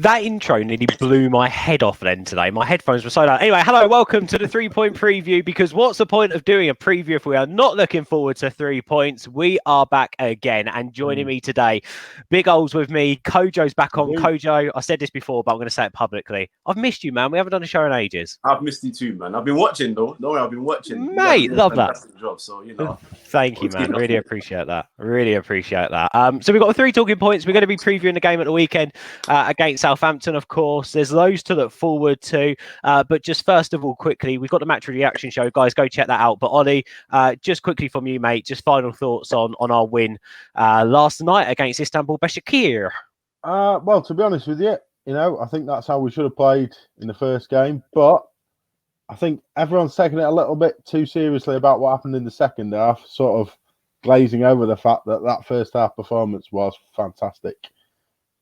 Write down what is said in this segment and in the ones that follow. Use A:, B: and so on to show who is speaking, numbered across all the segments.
A: That intro nearly blew my head off then today. My headphones were so loud. Anyway, hello, welcome to the 3-point preview, because what's the point of doing a preview if we are not looking forward to 3 points? We are back again, and joining me today, Big Old's with me. Kojo's back on. Kojo, I said this before, but I'm going to say it publicly. I've missed you, man. We haven't done a show in ages.
B: I've missed you too, man. I've been watching, though. No, I've been watching.
A: Mate, love that.
B: Job, so, you know.
A: Thank you, man. Really appreciate that. Really appreciate that. So we've got 3 talking points. We're going to be previewing the game at the weekend against Southampton, of course. There's loads to look forward to. But just first of all, quickly, we've got the match reaction show. Guys, go check that out. But Ollie, just quickly from you, mate, just final thoughts on our win last night against Istanbul Başakşehir.
C: Well, to be honest with you, I think that's how we should have played in the first game. But I think everyone's taking it a little bit too seriously about what happened in the second half, sort of glazing over the fact that first half performance was fantastic.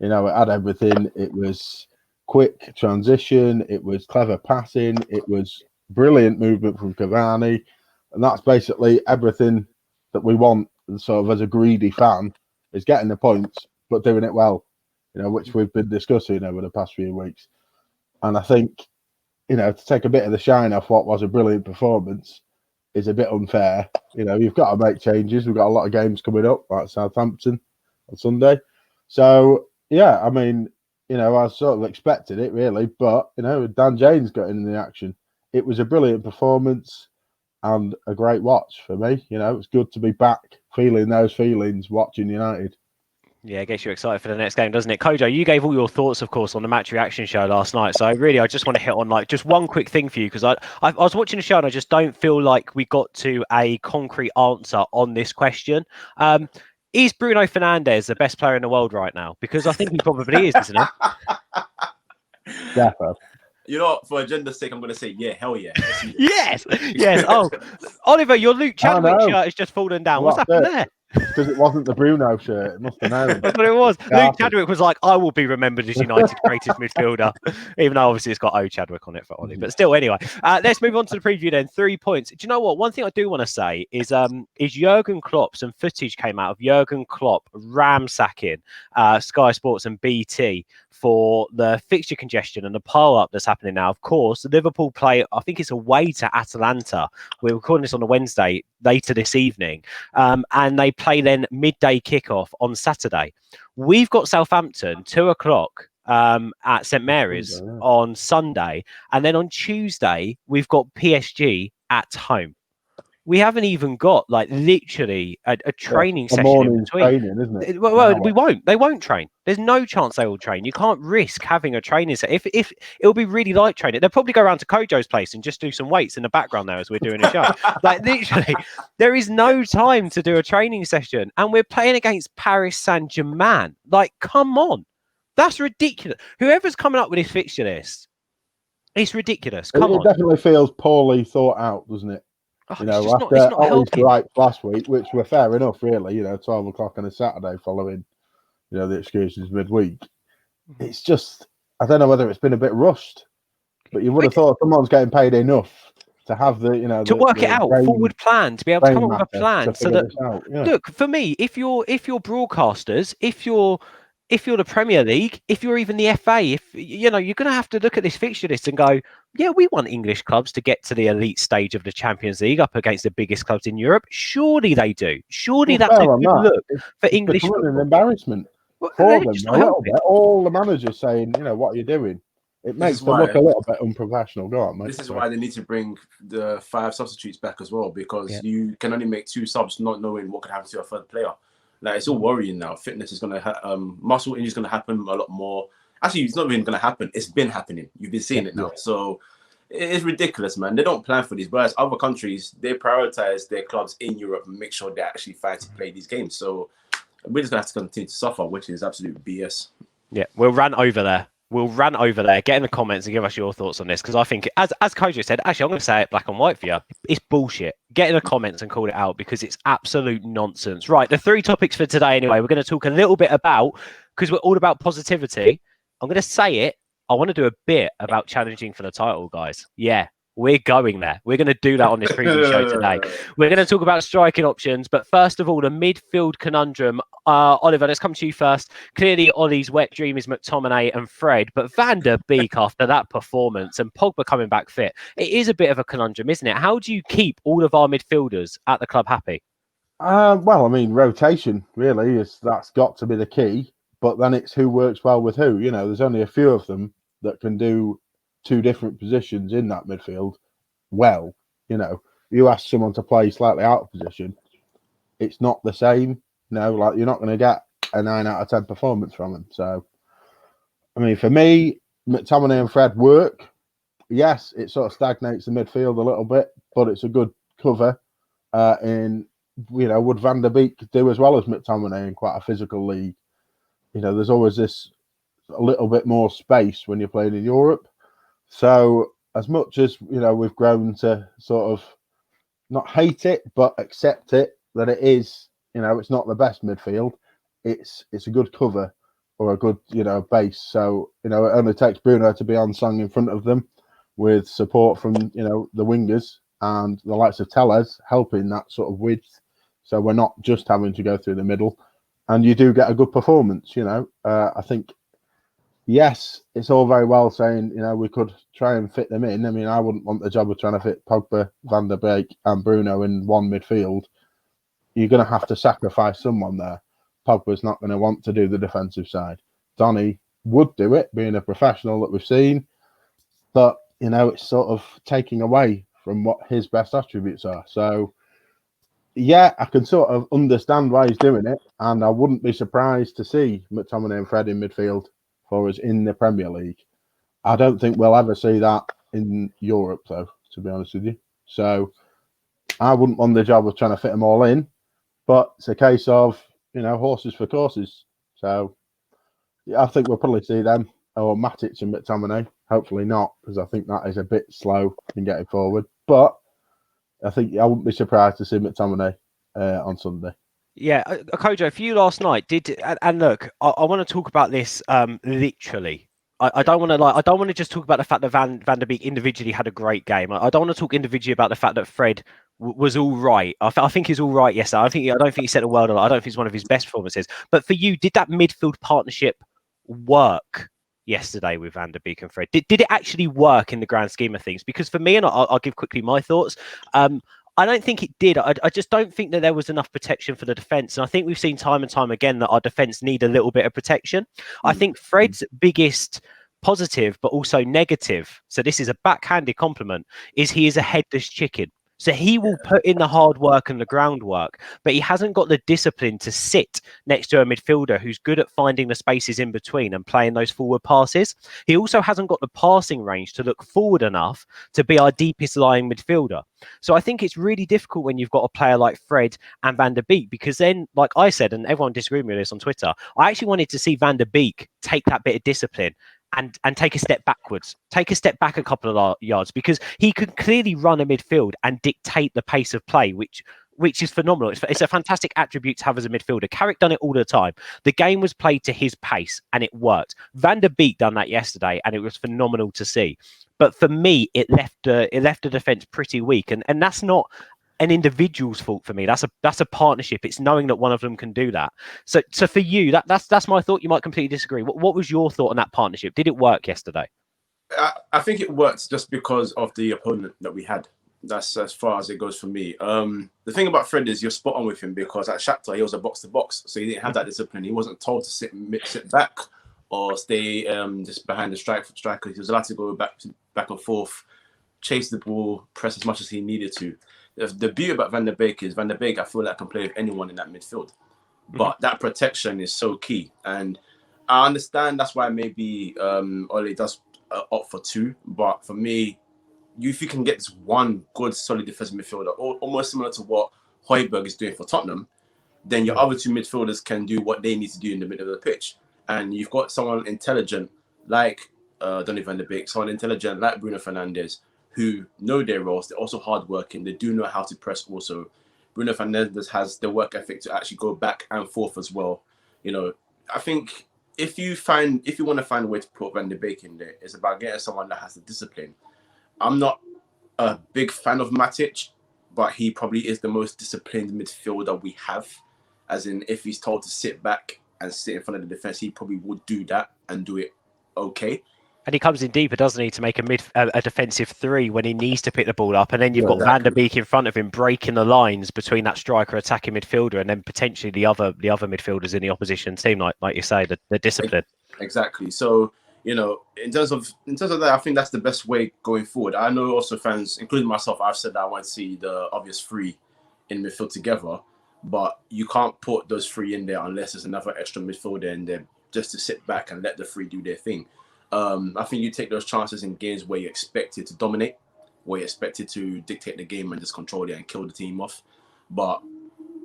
C: It had everything. It was quick transition. It was clever passing. It was brilliant movement from Cavani. And that's basically everything that we want, sort of as a greedy fan, is getting the points, but doing it well, which we've been discussing over the past few weeks. And I think, to take a bit of the shine off what was a brilliant performance is a bit unfair. You've got to make changes. We've got a lot of games coming up, like Southampton on Sunday. So, yeah, I mean, I sort of expected it, really. But, Dan James got in the action. It was a brilliant performance and a great watch for me. It's good to be back feeling those feelings watching United.
A: Yeah, it gets you excited for the next game, doesn't it? Kojo, you gave all your thoughts, of course, on the match reaction show last night. So really, I just want to hit on just one quick thing for you, because I was watching the show and I just don't feel like we got to a concrete answer on this question. Is Bruno Fernandes the best player in the world right now? Because I think he probably is, isn't he?
C: Definitely.
B: For agenda's sake, I'm going to say, yeah, hell yeah.
A: Yes. Oh, Oliver, your Luke Chadwick shirt has just fallen down. What's happened there?
C: Because it wasn't the Bruno shirt. It must have known.
A: That's what it was. Luke Chadwick was like, I will be remembered as United's greatest midfielder. Even though obviously it's got O Chadwick on it for Ollie. But still, anyway, let's move on to the preview then. 3 points. Do you know what? One thing I do want to say is Jurgen Klopp. Some footage came out of Jurgen Klopp ransacking Sky Sports and BT for the fixture congestion and the pile-up that's happening now. Of course, Liverpool play, I think it's away to Atalanta. We're recording this on a Wednesday, later this evening. And they play then midday kickoff on Saturday. We've got Southampton 2:00 at St Mary's on Sunday, and then on Tuesday we've got PSG at home. We haven't even got literally a training session in between.
C: Training, isn't it?
A: Well, we won't. They won't train. There's no chance they will train. You can't risk having a training session. If it'll be really light training, they'll probably go around to Kojo's place and just do some weights in the background there as we're doing a show. Literally, there is no time to do a training session, and we're playing against Paris Saint-Germain. Come on, that's ridiculous. Whoever's coming up with this fixture list, it's ridiculous. Come on.
C: It definitely feels poorly thought out, doesn't it? After Ollie's gripes last week, which were fair enough, really, 12 o'clock on a Saturday following, the excursions midweek. It's just, I don't know whether it's been a bit rushed, but you would have thought someone's getting paid enough to have to work
A: it out, forward plan, to be able to come up with a plan so that, look, for me, if you're broadcasters, if you're the Premier League, if you're even the FA, you're going to have to look at this fixture list and go, yeah, we want English clubs to get to the elite stage of the Champions League up against the biggest clubs in Europe. Surely they do. Surely that's a good look for English football.
C: An embarrassment for them a little bit. All the managers saying, what are you doing? It makes them look a little bit unprofessional. Go on, mate.
B: This is why they need to bring the 5 substitutes back as well, because you can only make 2 subs not knowing what could happen to your third player. It's all worrying now. Fitness is going to muscle injury is going to happen a lot more. Actually, it's not even going to happen. It's been happening. You've been seeing it now. So it's ridiculous, man. They don't plan for these. Whereas other countries, they prioritize their clubs in Europe and make sure they actually fight to play these games. So we're just going to have to continue to suffer, which is absolute BS.
A: Yeah, we'll run over there. Get in the comments and give us your thoughts on this, because I think, as Kojo said, actually, I'm going to say it black and white for you. It's bullshit. Get in the comments and call it out, because it's absolute nonsense. Right, the 3 topics for today anyway. We're going to talk a little bit about, because we're all about positivity, I'm going to say it, I want to do a bit about challenging for the title, guys. Yeah, We're going there. We're going to do that on this preview show today. We're going to talk about striking options, but first of all, the midfield conundrum. Oliver, let's come to you first. Clearly, Ollie's wet dream is McTominay and Fred, but Van der Beek after that performance and Pogba coming back fit, it is a bit of a conundrum, isn't it? How do you keep all of our midfielders at the club happy?
C: Well, I mean, rotation really that's got to be the key. But then it's who works well with who. You know, there's only a few of them that can do two different positions in that midfield well. You know, you ask someone to play slightly out of position, it's not the same. You know, like you're not going to get a 9 out of 10 performance from them. So, I mean, for me, McTominay and Fred work. Yes, it sort of stagnates the midfield a little bit, but it's a good cover. Would Van der Beek do as well as McTominay in quite a physical league? You know, there's always this a little bit more space when you're playing in Europe. So as much as, you know, we've grown to sort of not hate it, but accept it, that it is, you know, it's not the best midfield. It's a good cover or a good, you know, base. So, you know, it only takes Bruno to be on song in front of them with support from, you know, the wingers and the likes of Tellez helping that sort of width. So we're not just having to go through the middle. And you do get a good performance, you know. I think, yes, it's all very well saying, you know, we could try and fit them in. I mean, I wouldn't want the job of trying to fit Pogba, Van der Beek and Bruno in one midfield. You're going to have to sacrifice someone there. Pogba's not going to want to do the defensive side. Donny would do it, being a professional that we've seen. But, you know, it's sort of taking away from what his best attributes are. So, yeah, I can sort of understand why he's doing it, and I wouldn't be surprised to see McTominay and Fred in midfield for us in the Premier League. I don't think we'll ever see that in Europe, though, to be honest with you. So I wouldn't want the job of trying to fit them all in, but it's a case of, you know, horses for courses. So yeah, I think we'll probably see them, or Matic and McTominay. Hopefully not, because I think that is a bit slow in getting forward. But I think I wouldn't be surprised to see McTominay on Sunday.
D: Yeah, Kojo, for you last night, and look, I want to talk about this literally. I don't want to I don't want to just talk about the fact that Van der Beek individually had a great game. I don't want to talk individually about the fact that Fred was all right. I think he's all right. Yes, I don't think he set the world alight. I don't think it's one of his best performances. But for you, did that midfield partnership work yesterday with Van der Beek and Fred? Did it actually work in the grand scheme of things? Because for me, and I'll give quickly my thoughts. I don't think it did. I just don't think that there was enough protection for the defence. And I think we've seen time and time again that our defence need a little bit of protection. I think Fred's biggest positive, but also negative, so this is a backhanded compliment, is he is a headless chicken. So he will put in the hard work and the groundwork, but he hasn't got the discipline to sit next to a midfielder who's good at finding the spaces in between and playing those forward passes. He also hasn't got the passing range to look forward enough to be our deepest lying midfielder. So I think it's really difficult when you've got a player like Fred and Van der Beek, because then, like I said, and everyone disagreed with this on Twitter, I actually wanted to see Van der Beek take that bit of discipline and take a step backwards, take a step back a couple of yards, because he could clearly run a midfield and dictate the pace of play, which is phenomenal. It's a fantastic attribute to have as a midfielder. Carrick done it all the time. The game was played to his pace and it worked. Van der Beek done that yesterday and it was phenomenal to see. But for me, it left the defence pretty weak, and that's not an individual's fault for me. That's a partnership. It's knowing that one of them can do that. So for you, that's my thought. You might completely disagree. What was your thought on that partnership? Did it work yesterday?
B: I think it worked just because of the opponent that we had. That's as far as it goes for me. The thing about Fred is you're spot on with him, because at Shakhtar he was a box to box, so he didn't have that discipline. He wasn't told to sit back or stay just behind the striker. He was allowed to go back and forth, chase the ball, press as much as he needed to. The beauty about Van der Beek is Van der Beek, I feel like, can play with anyone in that midfield. But that protection is so key. And I understand that's why maybe Ole does opt for two. But for me, if you can get this one good, solid defensive midfielder, almost similar to what Højbjerg is doing for Tottenham, then your other two midfielders can do what they need to do in the middle of the pitch. And you've got someone intelligent like Donny van der Beek, someone intelligent like Bruno Fernandes, who know their roles. They're also hardworking. They do know how to press also. Bruno Fernandes has the work ethic to actually go back and forth as well. You know, I think if you want to find a way to put Van der Beek in there, it's about getting someone that has the discipline. I'm not a big fan of Matic, but he probably is the most disciplined midfielder we have. As in, if he's told to sit back and sit in front of the defense, he probably would do that and do it okay.
A: And he comes in deeper, doesn't he, to make a defensive three when he needs to pick the ball up. And then you've got Van der Beek in front of him, breaking the lines between that striker attacking midfielder and then potentially the other midfielders in the opposition team, like you say, the discipline.
B: Exactly. So, you know, in terms of that, I think that's the best way going forward. I know also fans, including myself, I've said that I want to see the obvious three in midfield together, but you can't put those three in there unless there's another extra midfielder in there just to sit back and let the three do their thing. I think you take those chances in games where you're expected to dominate, where you're expected to dictate the game and just control it and kill the team off. But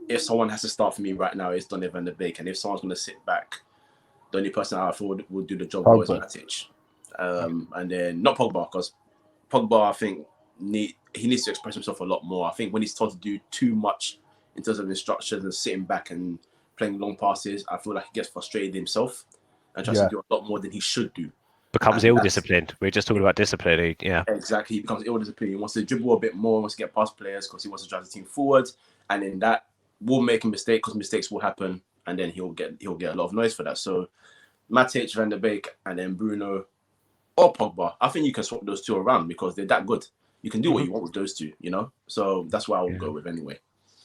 B: if someone has to start for me right now, it's Donny van der Beek. And if someone's going to sit back, the only person I thought would do the job was Matic. And then not Pogba, because Pogba, I think, he needs to express himself a lot more. I think when he's told to do too much in terms of instructions and sitting back and playing long passes, I feel like he gets frustrated himself and tries to do a lot more than he should do.
A: Becomes ill-disciplined. We're just talking about discipline. Yeah,
B: exactly. He becomes ill-disciplined. He wants to dribble a bit more, wants to get past players because he wants to drive the team forward, and then that will make a mistake because mistakes will happen, and then he'll get a lot of noise for that. So Matic, Van der Beek, and then Bruno or Pogba. I think you can swap those two around because they're that good. You can do what you want with those two, you know. So that's what I will go with anyway.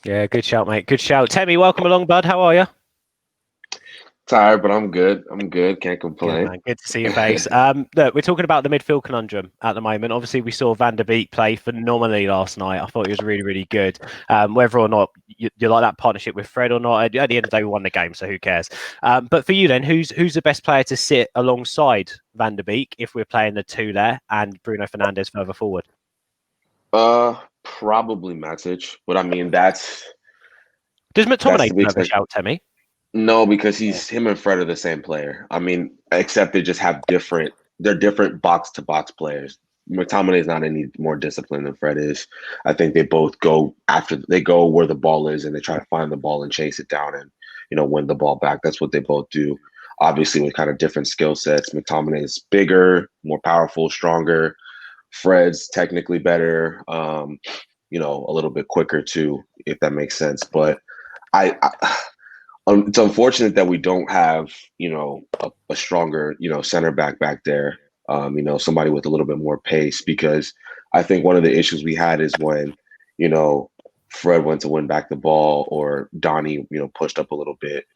A: Yeah, good shout, mate. Good shout. Temi, welcome along, bud. How are you?
E: Tired, but I'm good. Can't complain.
A: Good, man. Good to see your face. Look, we're talking about the midfield conundrum at the moment. Obviously, we saw Van der Beek play phenomenally last night. I thought he was really, really good. Whether or not you like that partnership with Fred or not, at the end of the day, we won the game, so who cares? But for you then, who's the best player to sit alongside Van der Beek if we're playing the two there and Bruno Fernandes further forward?
E: Probably Matic, but I mean does
A: McTominay have a shout, Temi?
E: No, because him and Fred are the same player. I mean, except they just have different box to box players. McTominay is not any more disciplined than Fred is. I think they both go where the ball is and they try to find the ball and chase it down and, you know, win the ball back. That's what they both do. Obviously with kind of different skill sets. McTominay is bigger, more powerful, stronger. Fred's technically better, you know, a little bit quicker too, if that makes sense. But it's unfortunate that we don't have, you know, a stronger, you know, center back there, you know, somebody with a little bit more pace, because I think one of the issues we had is when, you know, Fred went to win back the ball or Donny, you know, pushed up a little bit.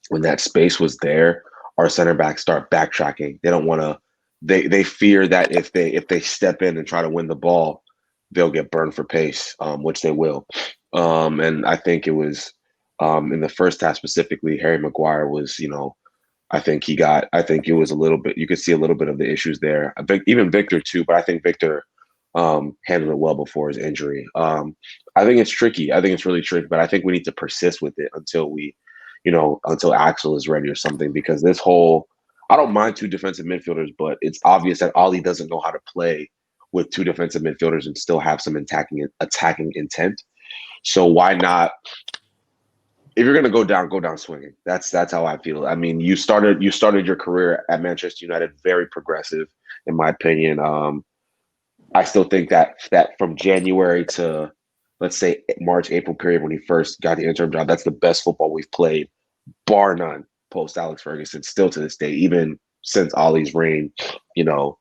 E: When that space was there, our center backs start backtracking. They don't want to, they fear that if they step in and try to win the ball, they'll get burned for pace, which they will. And I think it was, in the first half specifically, Harry Maguire was, you know, I think it was a little bit, you could see a little bit of the issues there. Even Victor too, but I think Victor handled it well before his injury. I think it's tricky. I think it's really tricky, but I think we need to persist with it until until Axel is ready or something, because I don't mind two defensive midfielders, but it's obvious that Ollie doesn't know how to play with two defensive midfielders and still have some attacking intent. So why not? If you're gonna go down swinging. That's how I feel. I mean, you started your career at Manchester United very progressive, in my opinion. I still think that from January to, let's say, March, April period when he first got the interim job, that's the best football we've played, bar none, post Alex Ferguson, still to this day, even since Ollie's reign, you know,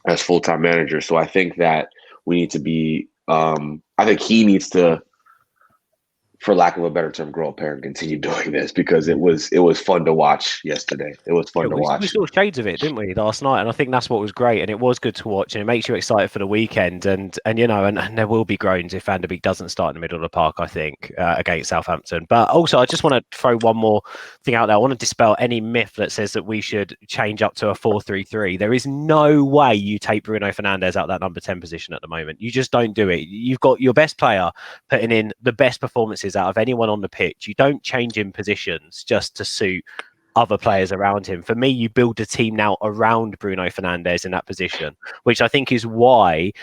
E: as full-time manager. So I think that we need to be, I think he needs to, for lack of a better term, grow a pair and continue doing this, because it was fun to watch yesterday. It was fun to watch.
A: We saw shades of it, didn't we, last night? And I think that's what was great. And it was good to watch, and it makes you excited for the weekend. And you know, and there will be groans if Van der Beek doesn't start in the middle of the park, I think, against Southampton. But also, I just want to throw one more thing out there. I want to dispel any myth that says that we should change up to a 4-3-3. There is no way you take Bruno Fernandes out that number 10 position at the moment. You just don't do it. You've got your best player putting in the best performances out of anyone on the pitch. You don't change in positions just to suit other players around him. For me, you build a team now around Bruno Fernandes in that position, which I think is why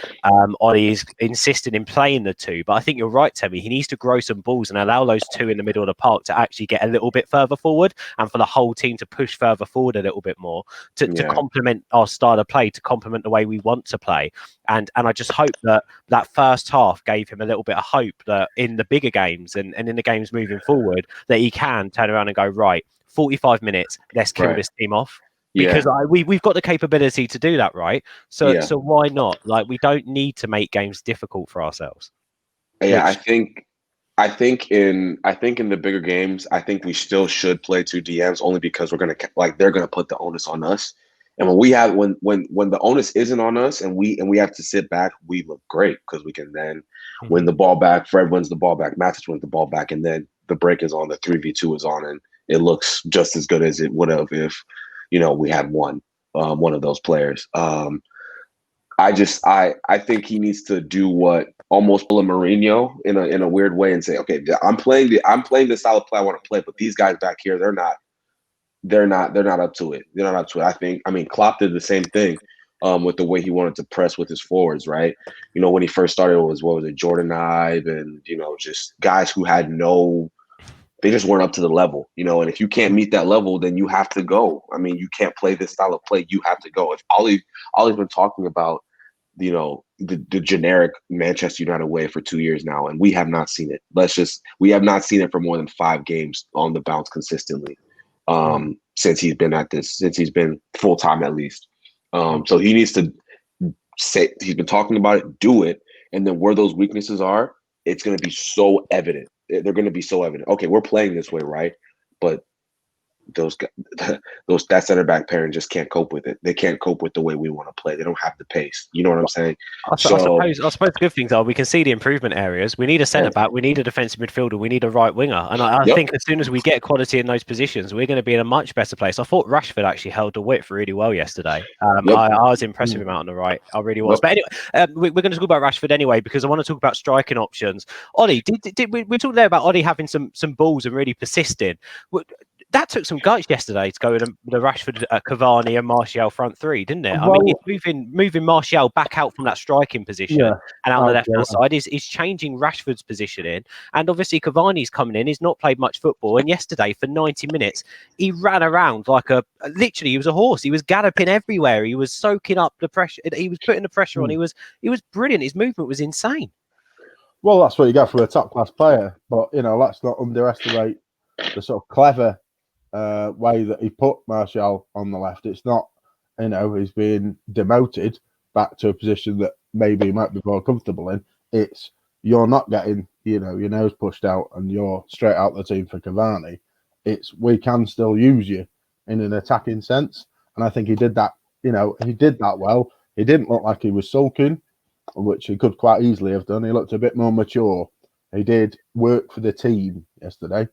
A: Ollie is insisting in playing the two. But I think you're right, Temi. He needs to grow some balls and allow those two in the middle of the park to actually get a little bit further forward, and for the whole team to push further forward a little bit more to complement our style of play, to complement the way we want to play. And I just hope that first half gave him a little bit of hope that in the bigger games and in the games moving forward, that he can turn around and go, right, 45 minutes, let's kill this team off. Because we've got the capability to do that, right? So why not? Like, we don't need to make games difficult for ourselves.
E: Yeah, I think in the bigger games, I think we still should play 2 DMs only because they're gonna put the onus on us. And when the onus isn't on us and we have to sit back, we look great because we can then win the ball back. Fred wins the ball back, Matic wins the ball back, and then the break is on, the 3v2 is on, and it looks just as good as it would have if we had one of those players. I think he needs to do what almost pull a Mourinho in a weird way and say, okay, I'm playing the style of play I want to play, but these guys back here, they're not up to it. They're not up to it. I mean, Klopp did the same thing with the way he wanted to press with his forwards, right? When he first started, it was Jordan Ibe and just guys who had they just weren't up to the level, and if you can't meet that level, then you have to go. I mean, you can't play this style of play. You have to go. If Ollie's been talking about, the generic Manchester United way for 2 years now, and we have not seen it. We have not seen it for more than 5 games on the bounce consistently since he's been full time at least. So he needs to say, he's been talking about it, do it, and then where those weaknesses are, it's going to be so evident. They're going to be so evident. Okay, we're playing this way, right? But that center back pairing just can't cope with it. They can't cope with the way we want to play. They don't have the pace. You know what I'm saying?
A: I suppose the good things are we can see the improvement areas. We need a centre back. We need a defensive midfielder. We need a right winger. And I think as soon as we get quality in those positions, we're going to be in a much better place. I thought Rashford actually held the width really well yesterday. I was impressed with him out on the right. I really was. But anyway, we're going to talk about Rashford anyway because I want to talk about striking options. Ollie, we talked there about Ollie having some balls and really persisting. That took some guts yesterday to go with the Rashford, Cavani and Martial front three, didn't it? I mean, moving Martial back out from that striking position and out on the left-hand side is changing Rashford's positioning. And obviously Cavani's coming in. He's not played much football. And yesterday, for 90 minutes, he ran around literally, he was a horse. He was galloping everywhere. He was soaking up the pressure. He was putting the pressure on. He was brilliant. His movement was insane.
C: Well, that's what you get from a top-class player. But, let's not underestimate the sort of clever way that he put Martial on the left. It's not, he's being demoted back to a position that maybe he might be more comfortable in. It's you're not getting, your nose pushed out and you're straight out the team for Cavani. It's we can still use you in an attacking sense. And I think he did that, he did that well. He didn't look like he was sulking, which he could quite easily have done. He looked a bit more mature. He did work for the team yesterday.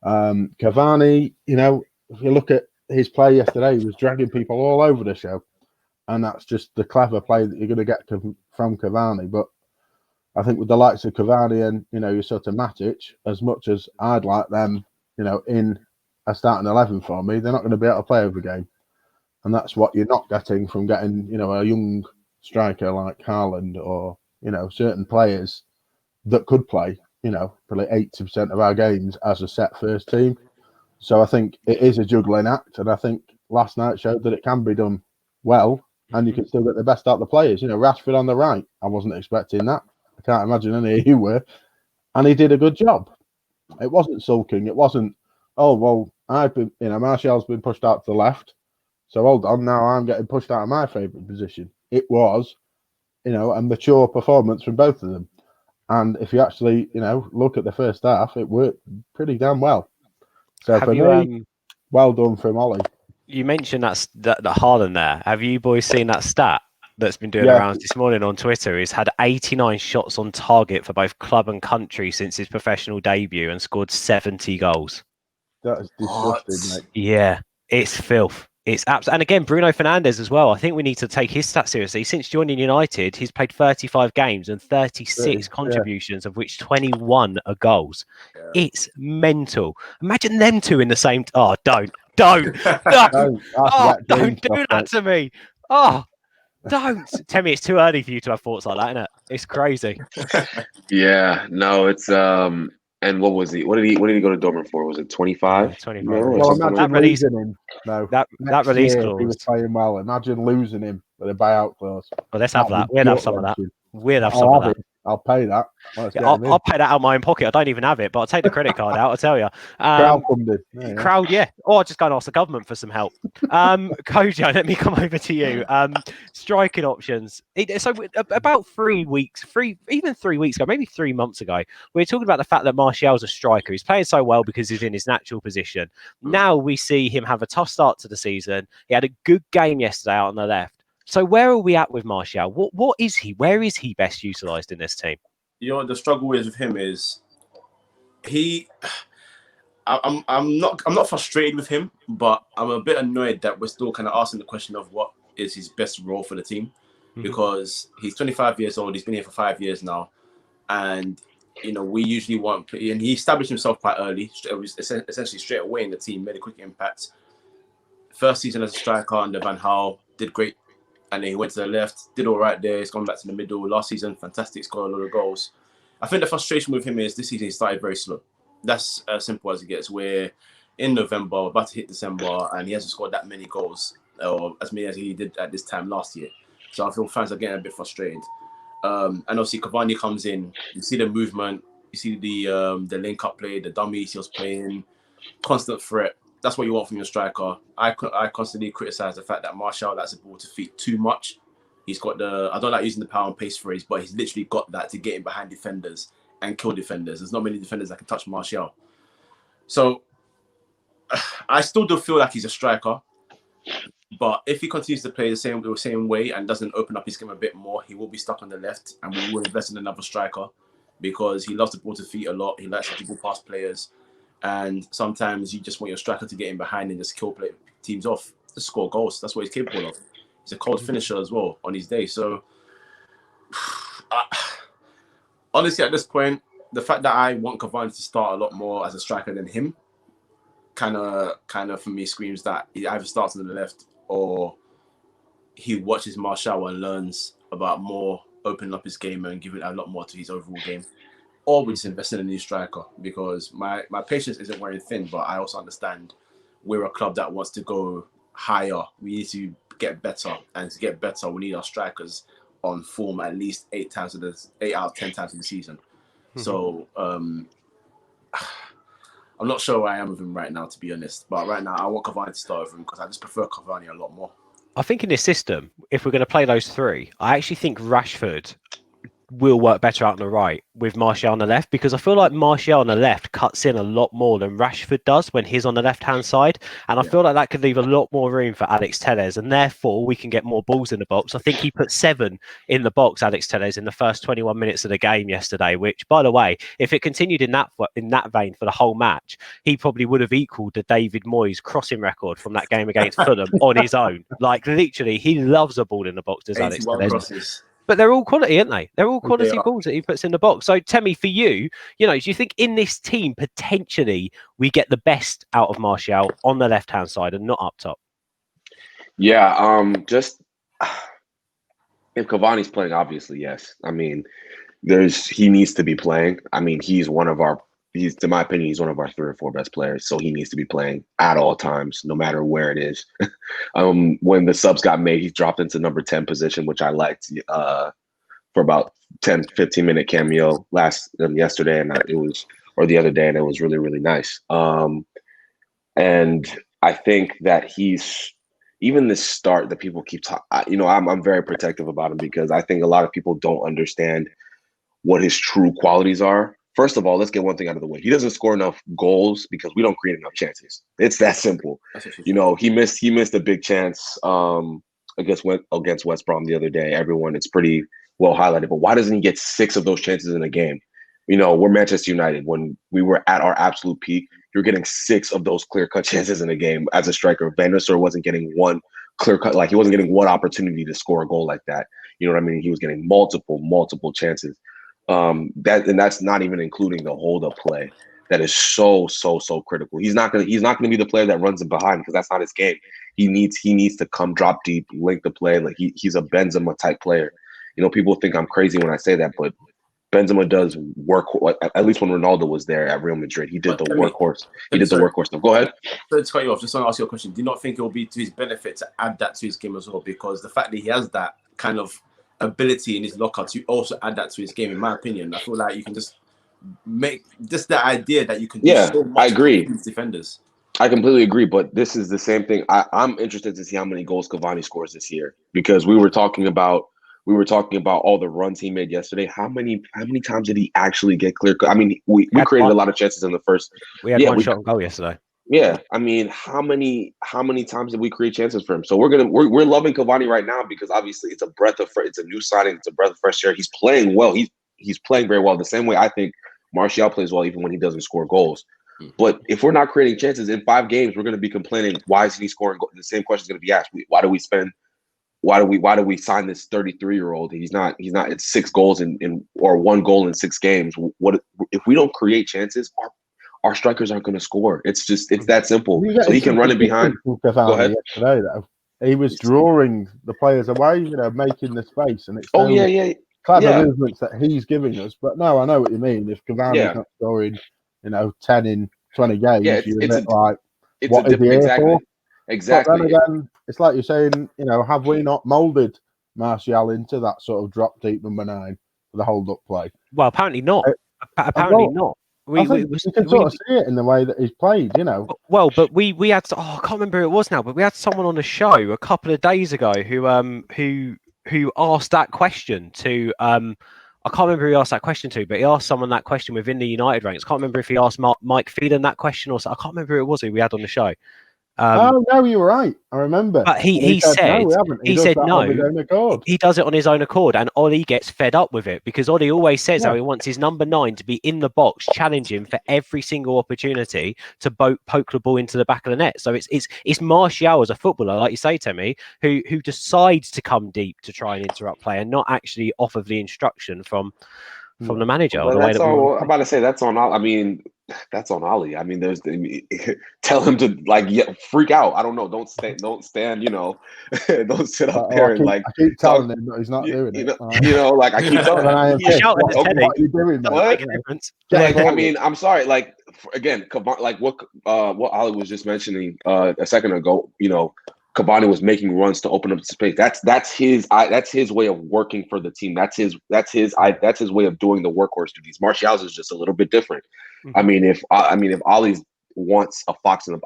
C: Cavani, if you look at his play yesterday, he was dragging people all over the show, and that's just the clever play that you're going to get from Cavani. But I think with the likes of Cavani and your sort of Matic, as much as I'd like them, in a starting 11 for me, they're not going to be able to play every game, and that's what you're not getting from getting a young striker like Haaland or certain players that could play. Probably 80% of our games as a set first team. So I think it is a juggling act, and I think last night showed that it can be done well, and you can still get the best out of the players. Rashford on the right, I wasn't expecting that. I can't imagine any of you were, and he did a good job. It wasn't sulking. It wasn't, I've been, Martial's been pushed out to the left, so hold on, now I'm getting pushed out of my favourite position. It was, a mature performance from both of them. And if you actually, look at the first half, it worked pretty damn well. So for me, well done from Ollie.
A: You mentioned that Haaland there. Have you boys seen that stat that's been doing around this morning on Twitter? He's had 89 shots on target for both club and country since his professional debut and scored 70 goals.
C: That is disgusting, mate.
A: Yeah, it's filth. It's and again, Bruno Fernandes as well. I think we need to take his stats seriously. Since joining United, he's played 35 games and 36 contributions, of which 21 are goals. Yeah. It's mental. Imagine them two in the same. Don't. Don't. No.
C: Don't,
A: Oh,
C: that's
A: don't do that to me. Oh, don't. Tell me it's too early for you to have thoughts like that, isn't it? It's crazy.
E: Yeah, no, it's and what was he? What did he go to Dortmund for? Was it 25?
A: 25
E: Or
A: million.
C: Well,
E: something like
C: imagine
A: That release-
C: losing him. No,
A: That
C: next
A: release
C: year, if he was
A: clause.
C: playing well. Imagine losing him with a buyout clause.
A: Well, let's have
C: That'd
A: that.
C: be
A: We'll have
C: gut
A: some of that.
C: wrenching.
A: We'll have some of that.
C: I'll pay that. Let's
A: Yeah,
C: get him in.
A: I'll pay that out of my own pocket. I don't even have it, but I'll take the credit card out. I'll tell you.
C: Crowdfunded. Yeah.
A: Crowd, yeah. Or I'll just go and ask the government for some help. Kojo, let me come over to you. Striking options. So about 3 weeks, even 3 weeks ago, maybe 3 months ago, we were talking about the fact that Martial's a striker. He's playing so well because he's in his natural position. Now we see him have a tough start to the season. He had a good game yesterday out on the left. So where are we at with Martial? What is he? Where is he best utilised in this team?
B: You know, the struggle is with him is I'm not frustrated with him, but I'm a bit annoyed that we're still kind of asking the question of what is his best role for the team, because he's 25 years old. He's been here for 5 years now, and you know we usually want. And he established himself quite early, essentially straight away in the team, made a quick impact. First season as a striker under Van Gaal, did great, and then he went to the left, did all right there. He's gone back to the middle. Last season, fantastic, scored a lot of goals. I think the frustration with him is this season he started very slow. That's as simple as it gets. We're in November, about to hit December, and he hasn't scored that many goals, or as many as he did at this time last year. So I feel fans are getting a bit frustrated. And obviously Cavani comes in, you see the movement, you see the link-up play, the dummies he was playing, constant threat. That's what you want from your striker. I constantly criticize the fact that Martial likes the ball to feet too much. He's got I don't like using the power and pace phrase, but he's literally got that to get in behind defenders and kill defenders. There's not many defenders that can touch Martial. So I still do feel like he's a striker, but if he continues to play the same way and doesn't open up his game a bit more, he will be stuck on the left, and we will invest in another striker because he loves the ball to feet a lot. He likes to dribble past players, and sometimes you just want your striker to get in behind and just kill teams off, to score goals. That's what he's capable of. He's a cold finisher as well on his day. So honestly, at this point, the fact that I want Cavani to start a lot more as a striker than him, kind of for me screams that he either starts on the left or he watches Martial and learns about more, opening up his game and giving a lot more to his overall game, or we just invest in a new striker, because my patience isn't wearing thin, but I also understand we're a club that wants to go higher. We need to get better, and to get better, we need our strikers on form at least 8 out of 10 times in the season. So I'm not sure where I am with him right now, to be honest. But right now, I want Cavani to start over him because I just prefer Cavani a lot more.
A: I think in this system, if we're going to play those three, I actually think Rashford will work better out on the right with Martial on the left, because I feel like Martial on the left cuts in a lot more than Rashford does when he's on the left-hand side. And I feel like that could leave a lot more room for Alex Telles, and therefore we can get more balls in the box. I think he put 7 in the box, Alex Telles, in the first 21 minutes of the game yesterday, which, by the way, if it continued in that vein for the whole match, he probably would have equalled the David Moyes crossing record from that game against Fulham on his own. Like, literally, he loves a ball in the box, does Alex Telles.
B: Crosses.
A: But they're all quality, aren't they? They're all quality balls that he puts in the box. So, Temi, for you, do you think in this team, potentially, we get the best out of Martial on the left-hand side and not up top?
E: Yeah, just if Cavani's playing, obviously, yes. I mean, he needs to be playing. I mean, to my opinion, he's one of our 3 or 4 best players. So he needs to be playing at all times, no matter where it is. When the subs got made, he dropped into number 10 position, which I liked for about 10, 15-minute cameo yesterday, and the other day, and it was really, really nice. And I think that he's even this start that people keep talking. I'm very protective about him because I think a lot of people don't understand what his true qualities are. First of all, let's get one thing out of the way. He doesn't score enough goals because we don't create enough chances. It's that simple. He missed a big chance against West Brom the other day. It's pretty well highlighted. But why doesn't he get 6 of those chances in a game? We're Manchester United. When we were at our absolute peak, you're getting 6 of those clear-cut chances in a game as a striker. Van der Sar wasn't getting one clear-cut, like he wasn't getting one opportunity to score a goal like that. You know what I mean? He was getting multiple chances. That's not even including the hold-up play. that is so critical. He's not gonna be the player that runs it behind because that's not his game. He needs to come drop deep, link the play. Like he's a Benzema type player. You know, people think I'm crazy when I say that, but Benzema does work. At least when Ronaldo was there at Real Madrid, he did the workhorse. He did the workhorse stuff. Go ahead.
B: So to cut you off, just want to ask you a question. Do you not think it will be to his benefit to add that to his game as well? Because the fact that he has that kind of ability in his locker to also add that to his game, in my opinion, I feel like you can just make just the idea that you can do so much.
E: I agree.
B: With defenders.
E: I completely agree, but this is the same thing. I'm interested to see how many goals Cavani scores this year because we were talking about all the runs he made yesterday. How many times did he actually get clear? I mean, we created a lot of chances in the first.
A: We had one shot on goal yesterday.
E: Yeah, I mean, how many times did we create chances for him? So we're loving Cavani right now because obviously it's a new signing, it's a breath of fresh air. He's playing well. He's playing very well. The same way I think Martial plays well, even when he doesn't score goals. But if we're not creating chances in 5 games, we're going to be complaining. Why isn't he scoring? The same question is going to be asked. Why do we sign this 33-year-old? He's not. It's 6 goals or 1 goal in 6 games. What if we don't create chances? Our strikers aren't going to score. It's that simple. So he can run it behind. Go ahead.
C: Yesterday, though. He was drawing the players away, making the space, and it's clever movements that he's giving us. But no, I know what you mean. If Cavani's not scoring, 10 in 20 games, you're a bit like, what is he here for?
E: Exactly.
C: But then again, it's like you're saying, have we not moulded Martial into that sort of drop deep number 9 for the hold up play?
A: Well, apparently not. Apparently not.
C: You can sort of see it in the way that he's played,
A: Well, but we had I can't remember who it was now, but we had someone on the show a couple of days ago who asked that question to I can't remember who he asked that question to, but he asked someone that question within the United ranks. I can't remember if he asked Mike Phelan that question or so. I can't remember who it was who we had on the show.
C: Oh no, you were right. I remember.
A: But he said no. He does it on his own accord, and Ollie gets fed up with it because Ollie always says how he wants his number 9 to be in the box, challenging for every single opportunity to poke the ball into the back of the net. So it's Martial as a footballer, like you say, Temi, who decides to come deep to try and interrupt play, and not actually off of the instruction from the manager.
E: Well, I'm about to say that's on. I mean, that's on Ollie. I mean, tell him to freak out. I don't know. Don't stand. Don't sit up there and
C: I keep telling him that he's not doing it.
E: I keep telling him.
C: What are you doing, man?
E: I mean, I'm sorry. Again, what Ollie was just mentioning a second ago. Cavani was making runs to open up the space. That's his way of working for the team. That's his way of doing the workhorse duties. Martial's is just a little bit different. Mm-hmm. If Ollie wants a fox in the,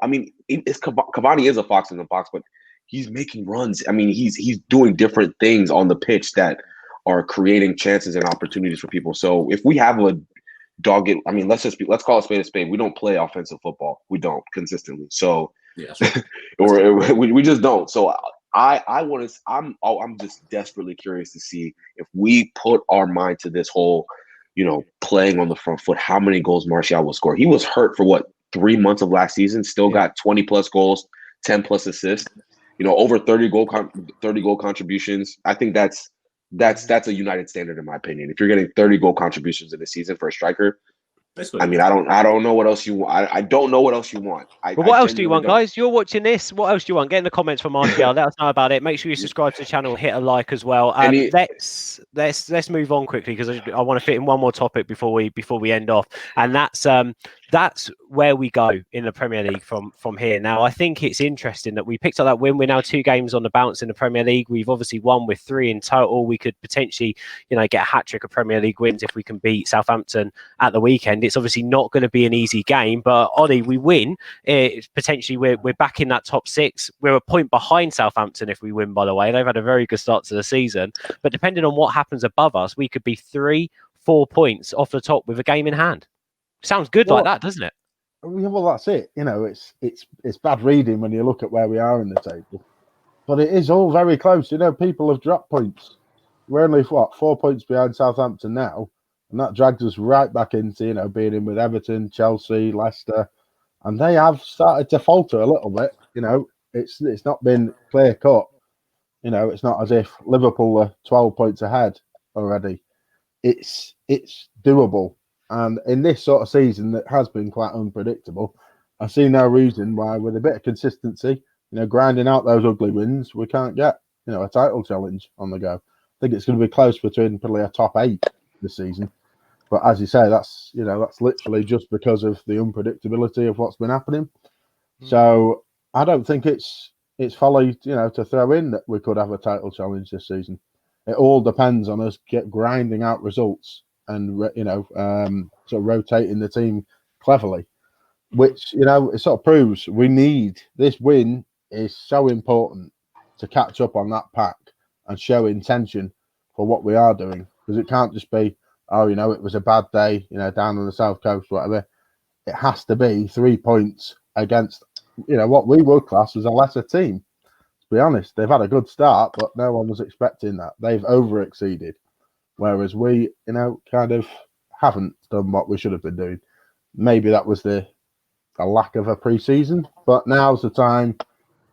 E: Cavani is a fox in the box, but he's making runs. I mean, he's doing different things on the pitch that are creating chances and opportunities for people. So if we have a dogged, let's call it spade a spade. We don't play offensive football. We don't consistently. So. Yeah, or we just don't. So I'm just desperately curious to see if we put our mind to this whole, playing on the front foot, how many goals Martial will score. He was hurt for 3 months of last season, still got 20 plus goals, 10 plus assists, over 30 goal contributions. I think that's a United standard in my opinion. If you're getting 30 goal contributions in a season for a striker, I don't know what else you want. I don't know what else you want.
A: What else do you want, guys? You're watching this. What else do you want? Get in the comments for Martial. Let us know about it. Make sure you subscribe to the channel, hit a like as well. Let's move on quickly because I want to fit in one more topic before we end off, and that's where we go in the Premier League from here. Now, I think it's interesting that we picked up that win. We're now 2 games on the bounce in the Premier League. We've obviously won with 3 in total. We could potentially, get a hat-trick of Premier League wins if we can beat Southampton at the weekend. It's obviously not going to be an easy game, but Ollie, we win. Potentially, we're back in that top 6. We're a point behind Southampton if we win, by the way. They've had a very good start to the season. But depending on what happens above us, we could be 3-4 points off the top with a game in hand. Sounds good like that, doesn't it?
C: Well, that's it. It's bad reading when you look at where we are in the table, but it is all very close. People have dropped points. We're only 4 points behind Southampton now, and that drags us right back into being in with Everton, Chelsea, Leicester, and they have started to falter a little bit. It's not been clear cut. It's not as if Liverpool are 12 points ahead already. It's doable. And in this sort of season that has been quite unpredictable, I see no reason why, with a bit of consistency, grinding out those ugly wins, we can't get, a title challenge on the go. I think it's going to be close between probably a top 8 this season. But as you say, that's literally just because of the unpredictability of what's been happening. So I don't think it's folly, to throw in that we could have a title challenge this season. It all depends on us grinding out results and sort of rotating the team cleverly, which it sort of proves we need. This win is so important to catch up on that pack and show intention for what we are doing, because it can't just be, oh, it was a bad day, down on the south coast, whatever. It has to be 3 points against, what we would class as a lesser team. To be honest, they've had a good start, but no one was expecting that. They've over-exceeded, whereas we, kind of haven't done what we should have been doing. Maybe that was the lack of a pre-season, but now's the time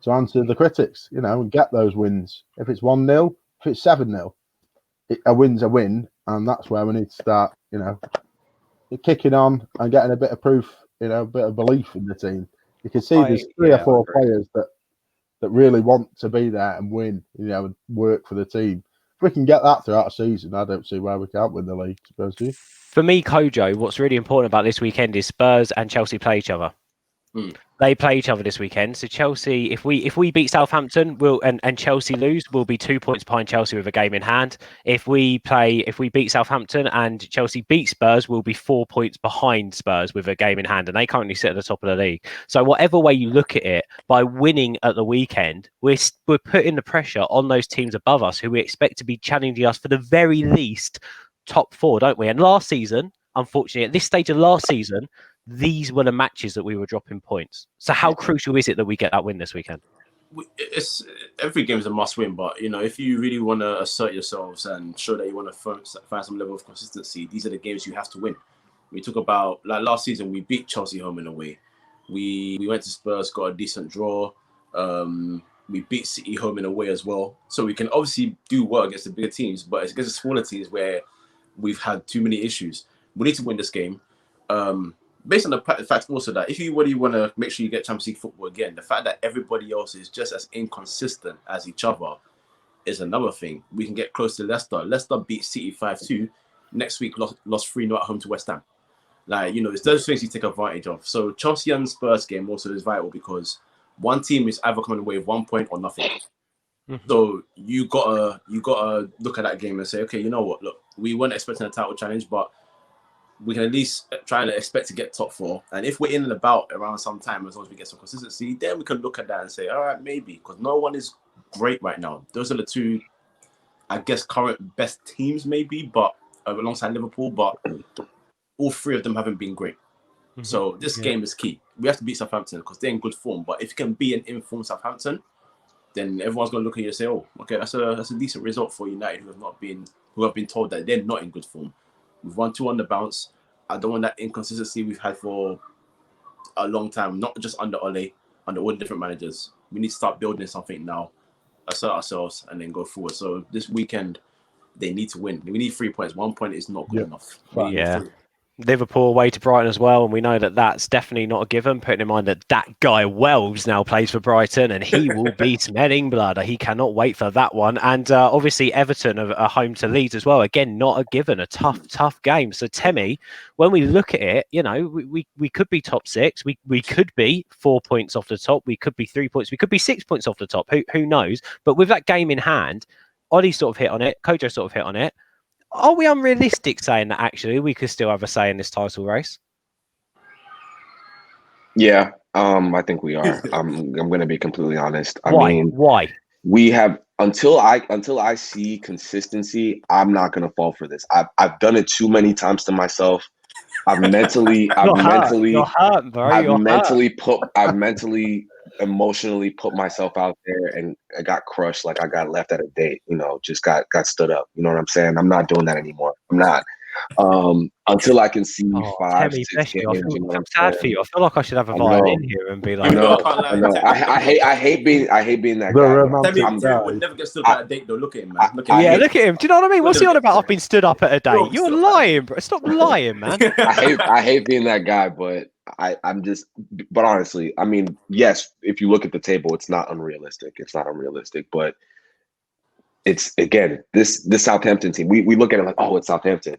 C: to answer the critics, and get those wins. If it's 1-0, if it's 7-0, a win's a win, and that's where we need to start, kicking on and getting a bit of proof, a bit of belief in the team. You can see there's 3 or 4 players that really want to be there and win, and work for the team. If we can get that throughout a season, I don't see why we can't win the league, suppose to you.
A: For me, Kojo, what's really important about this weekend is Spurs and Chelsea play each other. They play each other this weekend. So Chelsea, if we beat Southampton, and Chelsea lose, we'll be 2 points behind Chelsea with a game in hand. If we beat Southampton and Chelsea beat Spurs, we'll be 4 points behind Spurs with a game in hand, and they currently sit at the top of the league. So whatever way you look at it, by winning at the weekend, we're putting the pressure on those teams above us who we expect to be challenging us for the very least top 4, don't we? And last season, unfortunately, at this stage of last season, these were the matches that we were dropping points. So how crucial is it that we get that win this weekend?
B: It's every game is a must win, but if you really want to assert yourselves and show that you want to find some level of consistency, these are the games you have to win. We talk about, like, last season, we beat Chelsea home and away. We went to Spurs, got a decent draw. We beat City home and away as well. So we can obviously do well against the bigger teams, but it's against the smaller teams where we've had too many issues. We need to win this game. Based on the fact also that if you really want to make sure you get Champions League football again, the fact that everybody else is just as inconsistent as each other is another thing. We can get close to Leicester. Leicester beat City 5-2. Next week, lost 3-0 at home to West Ham. Like, it's those things you take advantage of. So Chelsea and Spurs game also is vital because one team is either coming away with 1 point or nothing. So you gotta look at that game and say, okay, you know what? Look, we weren't expecting a title challenge, but we can at least try and expect to get top 4. And if we're in and about around some time, as long as we get some consistency, then we can look at that and say, all right, maybe, because no one is great right now. Those are the 2, I guess, current best teams, maybe, but alongside Liverpool, but all 3 of them haven't been great. So this game is key. We have to beat Southampton because they're in good form. But if you can be an informed Southampton, then everyone's going to look at you and say, oh, okay, that's a decent result for United who have been told that they're not in good form. We've won 2 on the bounce. I don't want that inconsistency we've had for a long time, not just under Ole, under all the different managers. We need to start building something now, assert ourselves, and then go forward. So this weekend, they need to win. We need 3 points. 1 point is not good enough.
A: Liverpool away to Brighton as well, and we know that that's definitely not a given, putting in mind that guy Wells now plays for Brighton and he will be smelling blood. He cannot wait for that one. And obviously Everton are home to Leeds as well. Again, not a given, a tough game. So Temi, when we look at it, we could be top 6. We could be 4 points off the top. We could be 3 points. We could be 6 points off the top. Who knows? But with that game in hand, Ollie sort of hit on it. Kojo sort of hit on it. Are we unrealistic saying that actually we could still have a say in this title race?
E: Yeah, I think we are. I'm going to be completely honest.
A: Why?
E: We have until I see consistency. I'm not going to fall for this. I've done it too many times to myself. I've mentally, emotionally put myself out there, and I got crushed. Like I got left at a date. Just got stood up. You know what I'm saying? I'm not doing that anymore. I'm not. Until I can see five,
A: Temmie,
E: 6
A: bless
E: games.
A: you. I
E: You know what
A: feel
E: I'm
A: sad
E: saying?
A: for you. I feel like I should have a
E: I
A: violin
E: know.
A: here and be
E: I
A: like,
E: know.
B: can't lie.
E: I know. I hate being that
C: The
E: guy.
C: romantic
B: Temmie would
C: guy.
B: never get stood up at a date though. Look at him, man. Look at
E: I
B: him.
A: yeah,
E: hate-
A: look at him. Do you know what I mean? What's he on about? I've been stood up at a
B: Bro,
A: date. You're
B: stood up at a
A: lying, bro. Stop lying, man.
E: I hate being that guy, but but honestly, I mean, yes, if you look at the table, it's not unrealistic. It's not unrealistic, but it's again this Southampton team. We look at it like, oh, it's Southampton.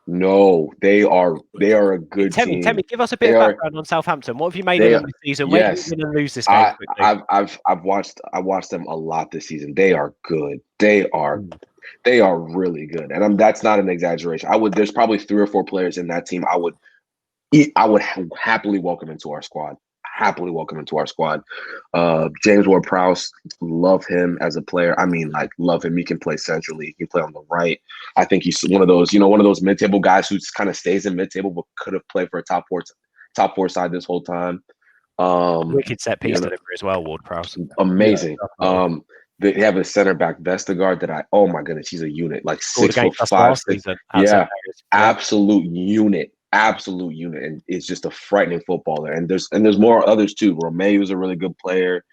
E: No, they are a good team.
A: Temmie, give us a bit of background on Southampton. What have you made of them this season? Where do you win and lose this game?
E: I've watched them a lot this season. They are good. They are really good, and that's not an exaggeration. There's probably 3 or 4 players in that team I would happily welcome into our squad. James Ward-Prowse, love him as a player. I mean, like, love him. He can play centrally. He can play on the right. I think he's one of those mid-table guys who kind of stays in mid-table, but could have played for a top four side this whole time.
A: Wicked set piece delivery as well, Ward-Prowse.
E: Amazing. They have a center back Vestergaard oh my goodness, he's a unit, like 6'5". Yeah, absolute unit, and it's just a frightening footballer. And there's more others too. Romeo is a really good player,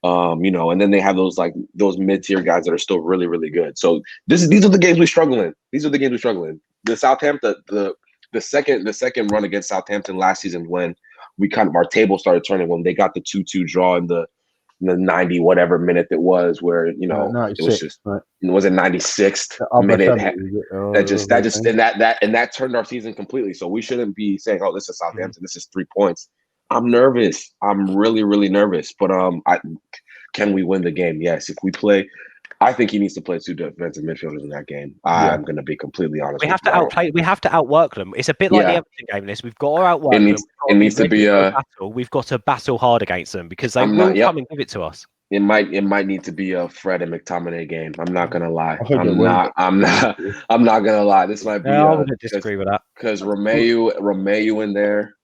E: and then they have those mid-tier guys that are still really, really good. So these are the games we struggle in. The Southampton, the second run against Southampton last season, when we our table started turning, when they got the 2-2 draw in the 90 whatever minute it was, where it was just was it 96th minute that turned our season completely. So we shouldn't be saying, oh, this is Southampton, this is 3 points. I'm nervous. I'm really, really nervous. But can we win the game? Yes. If we play, I think he needs to play 2 defensive midfielders in that game. I'm going to be completely honest.
A: We have to outplay. We have to outwork them. It's a bit like the Everton game. We've got to outwork them.
E: It needs to be a
A: battle. We've got to battle hard against them because they will come and give it to us.
E: It might need to be a Fred and McTominay game. I'm not gonna lie. I'm not gonna lie. This might be.
A: I wouldn't disagree with that
E: because Romeo in there,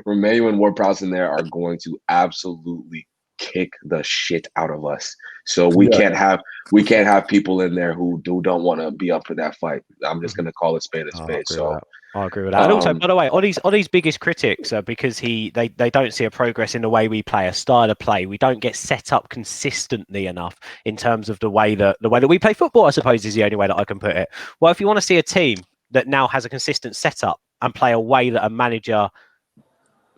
E: Romeo and Ward-Prowse in there are going to absolutely kick the shit out of us. So we can't have people in there who don't want to be up for that fight. I'm just gonna call it spade a spade. So
A: I agree with that. And also, by the way, Ollie's biggest critics are because they don't see a progress in the way we play, a style of play. We don't get set up consistently enough in terms of the way that we play football, I suppose, is the only way that I can put it. Well, if you want to see a team that now has a consistent setup and play a way that a manager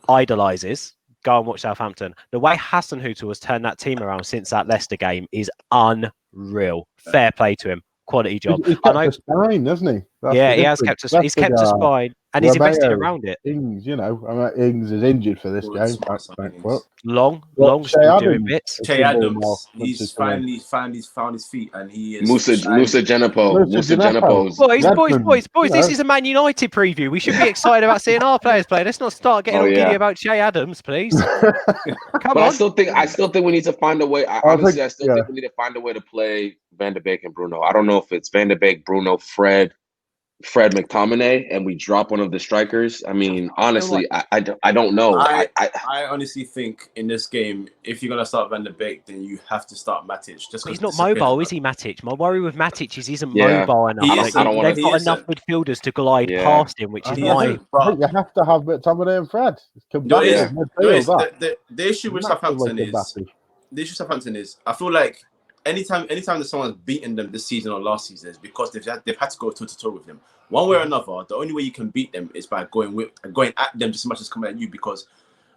A: idolizes, go and watch Southampton. The way Hasenhüttl has turned that team around since that Leicester game is unreal. Fair play to him. Quality job.
C: He's kept us fine, hasn't he?
A: He has kept us. He's kept us fine, and he's invested around it.
C: Ings, Ings is injured for this game.
A: Long doing bits.
B: Che Adams, he's finally found his feet, and he is
E: Musa Genepo.
A: Boys. This is a Man United preview. We should be excited about seeing our players play. Let's not start getting all giddy about Che Adams, please. Come on.
E: I still think we need to find a way. Honestly, I still think we need to find a way to play Van de Beek and Bruno. I don't know if it's Van de Beek, Bruno, Fred McTominay, and we drop one of the strikers. I mean, honestly, I don't know.
B: I honestly think in this game, if you're gonna start Van de Beek, then you have to start Matic.
A: He's not mobile, is he, Matic? My worry with Matic is he isn't mobile enough. They've got enough midfielders to glide past him, which is my.
C: I think you have to have McTominay and Fred.
B: The issue with Southampton is, I feel like anytime that someone's beaten them this season or last season is because they've had to go toe to toe with them. One way or another, the only way you can beat them is by going at them just as much as coming at you. Because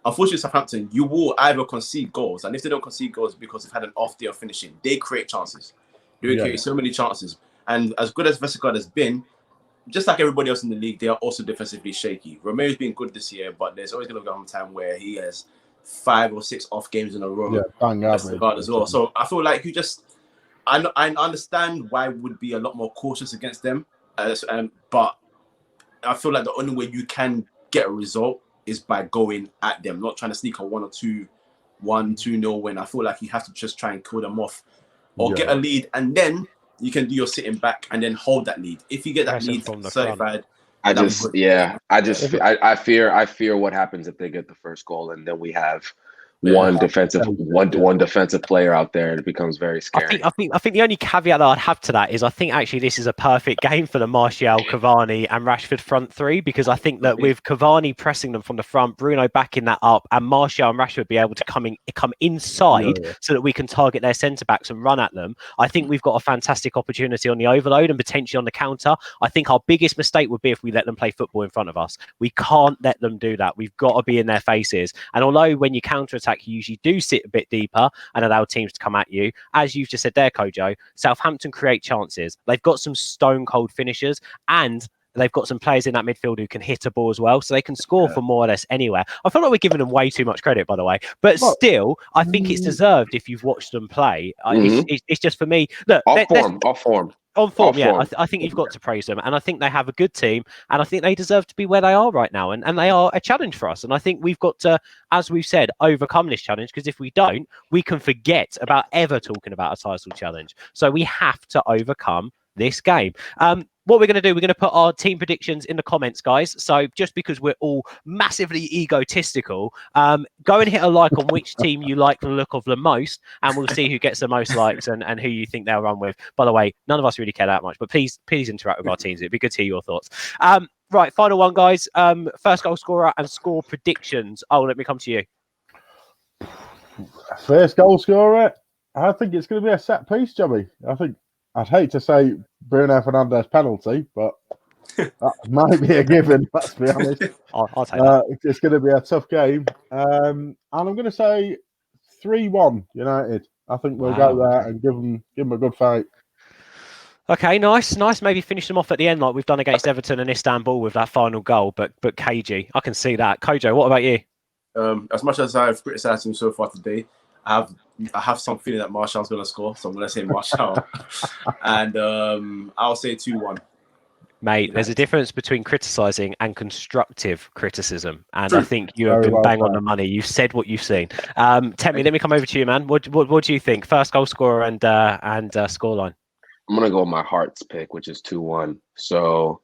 B: unfortunately, Southampton, you will either concede goals, and if they don't concede goals because they've had an off day of finishing, they create chances. They create so many chances, and as good as Vestergaard has been, just like everybody else in the league, they are also defensively shaky. Romero's been good this year, but there's always going to come a time where he has 5 or 6 off games in a row. Vestergaard as well. So I feel like I understand why would be a lot more cautious against them, but I feel like the only way you can get a result is by going at them, not trying to sneak a 1-2-0 win. I feel like you have to just try and kill them off, or get a lead, and then you can do your sitting back and then hold that lead. If you get that lead certified,
E: I fear what happens if they get the first goal, and then we have one defensive player out there, it becomes very scary.
A: I think the only caveat that I'd have to that is I think actually this is a perfect game for the Martial, Cavani, and Rashford front three, because I think that with Cavani pressing them from the front, Bruno backing that up, and Martial and Rashford be able to come inside so that we can target their centre backs and run at them. I think we've got a fantastic opportunity on the overload and potentially on the counter. I think our biggest mistake would be if we let them play football in front of us. We can't let them do that. We've got to be in their faces. And although when you counter attack, you usually do sit a bit deeper and allow teams to come at you, as you've just said there, Kojo, Southampton create chances. They've got some stone cold finishers, and they've got some players in that midfield who can hit a ball as well, so they can score from more or less anywhere. I feel like we're giving them way too much credit, by the way, but still, I think it's deserved if you've watched them play. It's just for me. Look, off form. Yeah, I think you've got to praise them, and I think they have a good team, and I think they deserve to be where they are right now, and they are a challenge for us. And I think we've got to, as we've said, overcome this challenge, because if we don't, we can forget about ever talking about a title challenge. So we have to overcome this game. What we're going to do, we're going to put our team predictions in the comments, guys. So just because we're all massively egotistical, go and hit a like on which team you like the look of the most, and we'll see who gets the most likes and who you think they'll run with. By the way, none of us really care that much, but please interact with our teams. It'd be good to hear your thoughts. Right, final one, guys. First goal scorer and score predictions. Oh, let me come to you.
C: First goal scorer, I think it's going to be a set piece, Jobby. I think I'd hate to say Bruno Fernandes penalty, but that might be a given, let's be honest.
A: I'll take that.
C: It's going to be a tough game. And I'm going to say 3-1 United. I think we'll go there and give them a good fight.
A: Okay, nice. Maybe finish them off at the end like we've done against Everton and Istanbul with that final goal, but cagey. I can see that. Kojo, what about you?
B: As much as I've criticised him so far today, I have some feeling that Martial's going to score, so I'm going to say Martial. And I'll say 2-1.
A: Mate, there's a difference between criticising and constructive criticism. And I think you have been bang on the money. You've said what you've seen. Temi, let me come over to you, man. What do you think? First goal scorer and scoreline.
E: I'm going to go with my heart's pick, which is 2-1. So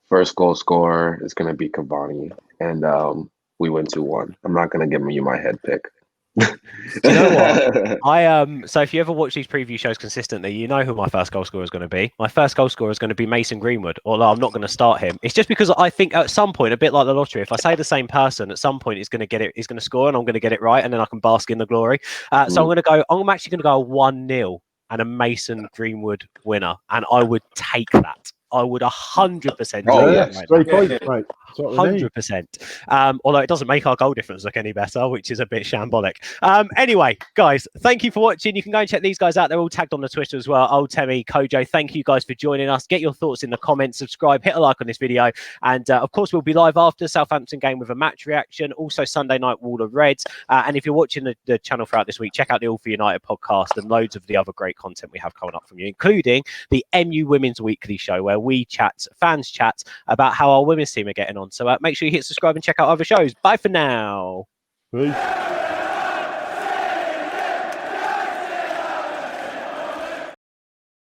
E: first goal scorer is going to be Cavani. And we win 2-1. I'm not going to give you my head pick.
A: Do you know what? So if you ever watch these preview shows consistently, you know who my first goal scorer is going to be. My first goal scorer is going to be Mason Greenwood, although I'm not going to start him. It's just because I think at some point, a bit like the lottery, if I say the same person, at some point he's going to get it, he's going to score, and I'm going to get it right, and then I can bask in the glory. So I'm actually going to go 1-0 and a Mason Greenwood winner, and I would take that. I would 100%.
C: Oh, yes. Great point, right.
A: 100%. Although it doesn't make our goal difference look any better, which is a bit shambolic. Anyway, guys, thank you for watching. You can go and check these guys out. They're all tagged on the Twitter as well. Old Temi, Kojo, thank you guys for joining us. Get your thoughts in the comments, subscribe, hit a like on this video. And of course, we'll be live after Southampton game with a match reaction. Also, Sunday night, Wall of Reds. And if you're watching the channel throughout this week, check out the All for United podcast and loads of the other great content we have coming up from you, including the MU Women's Weekly Show, where we fans chat about how our women's team are getting on. So make sure you hit subscribe and check out other shows. Bye for now.
C: Peace.